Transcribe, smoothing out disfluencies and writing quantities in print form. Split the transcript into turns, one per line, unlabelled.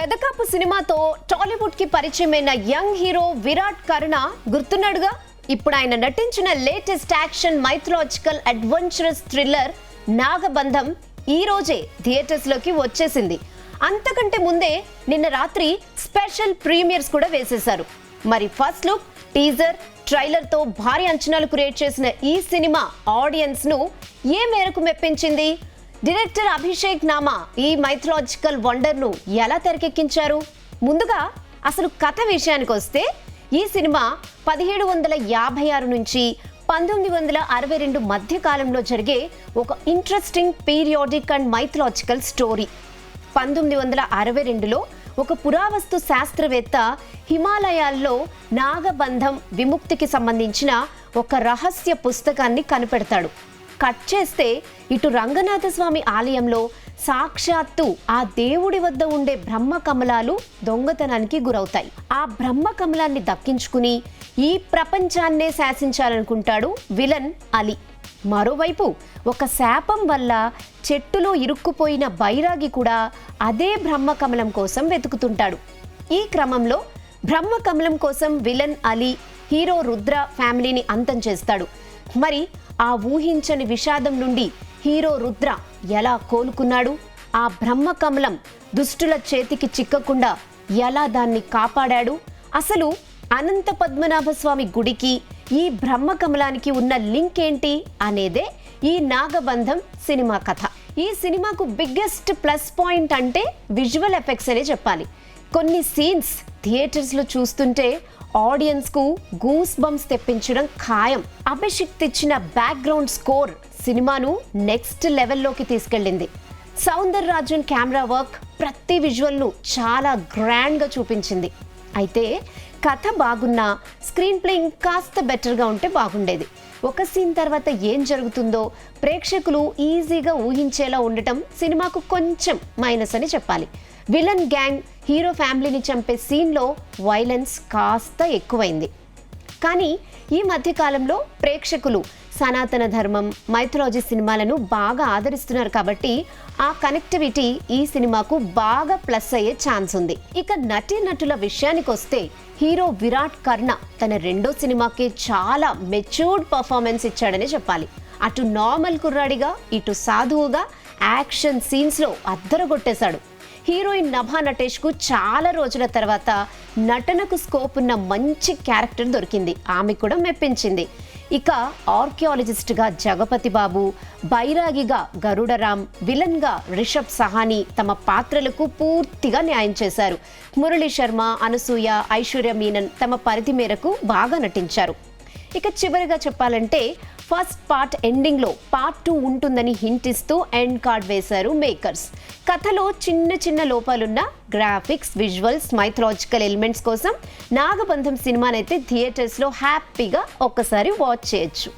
పెదకాపు సినిమాతో టాలీవుడ్ కి పరిచయమైన యంగ్ హీరో విరాట్ కర్ణ గుర్తున్నాడుగా. ఇప్పుడు ఆయన నటించిన latest action mythological adventurous thriller Nagabandham ఈ రోజే థియేటర్స్ లోకి వచ్చేసింది. అంతకంటే ముందే నిన్న రాత్రి స్పెషల్ ప్రీమియర్స్ కూడా వేసేశారు. మరి ఫస్ట్ లుక్, టీజర్, ట్రైలర్ తో భారీ అంచనాలు క్రియేట్ చేసిన ఈ సినిమా ఆడియన్స్ ను ఏ మేరకు మెప్పించింది? డైరెక్టర్ అభిషేక్ నామా ఈ మైథలాజికల్ వండర్ ను ఎలా తెరకెక్కించారు? ముందుగా అసలు కథ విషయానికి వస్తే ఈ సినిమా 1756 నుంచి 1962 మధ్య కాలంలో జరిగే ఒక interesting periodic and mythological story. 1962లో ఒక పురావస్తు శాస్త్రవేత్త హిమాలయాల్లో నాగబంధం విముక్తికి సంబంధించిన ఒక రహస్య పుస్తకాన్ని కనిపెడతాడు. కట్ చేస్తే ఇటు రంగనాథ స్వామి ఆలయంలో సాక్షాత్తు ఆ దేవుడి వద్ద ఉండే బ్రహ్మకమలాలు దొంగతనానికి గురవుతాయి. ఆ బ్రహ్మకమలాన్ని దక్కించుకుని ఈ ప్రపంచాన్నే శాసించాలనుకుంటాడు విలన్ అలీ. మరోవైపు ఒక శాపం వల్ల చెట్టులో ఇరుక్కుపోయిన బైరాగి కూడా అదే బ్రహ్మకమలం కోసం వెతుకుతుంటాడు. ఈ క్రమంలో బ్రహ్మకమలం కోసం విలన్ అలీ హీరో రుద్ర ఫ్యామిలీని అంతం చేస్తాడు. మరి ఆ ఊహించని విషాదం నుండి హీరో రుద్ర ఎలా కోలుకున్నాడు? ఆ బ్రహ్మకమలం దుష్టుల చేతికి చిక్కకుండా ఎలా దాన్ని కాపాడాడు? అసలు అనంత పద్మనాభ స్వామి గుడికి ఈ బ్రహ్మకమలానికి ఉన్న లింక్ ఏంటి అనేదే ఈ నాగబంధం సినిమా కథ. ఈ సినిమాకు బిగ్గెస్ట్ ప్లస్ పాయింట్ అంటే విజువల్ ఎఫెక్ట్స్ అనే చెప్పాలి. కొన్ని సీన్స్ థియేటర్స్లో చూస్తుంటే ఆడియన్స్కు గూస్ బంప్స్ తెప్పించడం ఖాయం. అభిషేక్ తెచ్చిన బ్యాక్గ్రౌండ్ స్కోర్ సినిమాను నెక్స్ట్ లెవెల్లోకి తీసుకెళ్ళింది. సౌందర్ రాజన్ కెమెరా వర్క్ ప్రతి విజువల్ను చాలా గ్రాండ్గా చూపించింది. అయితే కథ బాగున్నా స్క్రీన్ ప్లే ఇంకాస్త బెటర్గా ఉంటే బాగుండేది. ఒక సీన్ తర్వాత ఏం జరుగుతుందో ప్రేక్షకులు ఈజీగా ఊహించేలా ఉండటం సినిమాకు కొంచెం మైనస్ అని చెప్పాలి. విలన్ గ్యాంగ్ హీరో ఫ్యామిలీని చంపే సీన్లో వైలెన్స్ కాస్త ఎక్కువైంది. కానీ ఈ మధ్యకాలంలో ప్రేక్షకులు సనాతన ధర్మం, మైథలాజీ సినిమాలను బాగా ఆదరిస్తున్నారు కాబట్టి ఆ కనెక్టివిటీ ఈ సినిమాకు బాగా ప్లస్ అయ్యే ఛాన్స్ ఉంది. ఇక నటీనటుల విషయానికి వస్తే హీరో విరాట్ కర్ణ తన రెండో సినిమాకి చాలా మెచ్యూర్డ్ పర్ఫార్మెన్స్ ఇచ్చాడని చెప్పాలి. అటు నార్మల్ కుర్రాడిగా, ఇటు సాధువుగా యాక్షన్ సీన్స్లో అద్దరగొట్టేశాడు. హీరోయిన్ నభా నటేష్కు చాలా రోజుల తర్వాత నటనకు స్కోప్ ఉన్న మంచి క్యారెక్టర్ దొరికింది. ఆమె కూడా మెప్పించింది. ఇక ఆర్కియాలజిస్ట్గా జగపతి బాబు, బైరాగిగా గరుడరామ్, విలన్గా రిషబ్ సహానీ తమ పాత్రలకు పూర్తిగా న్యాయం చేశారు. మురళీ శర్మ, అనసూయ, ఐశ్వర్య మీనన్ తమ పరిధి మేరకు బాగా నటించారు. ఇక చివరిగా చెప్పాలంటే ఫస్ట్ పార్ట్ ఎండింగ్లో పార్ట్ 2 ఉంటుందని హింట్ ఇస్తూ ఎండ్ కార్డ్ వేశారు మేకర్స్. కథలో చిన్న చిన్న లోపాలున్న గ్రాఫిక్స్, విజువల్స్, మైథలాజికల్ ఎలిమెంట్స్ కోసం నాగబంధం సినిమానైతే థియేటర్స్లో హ్యాపీగా ఒక్కసారి వాచ్ చేయొచ్చు.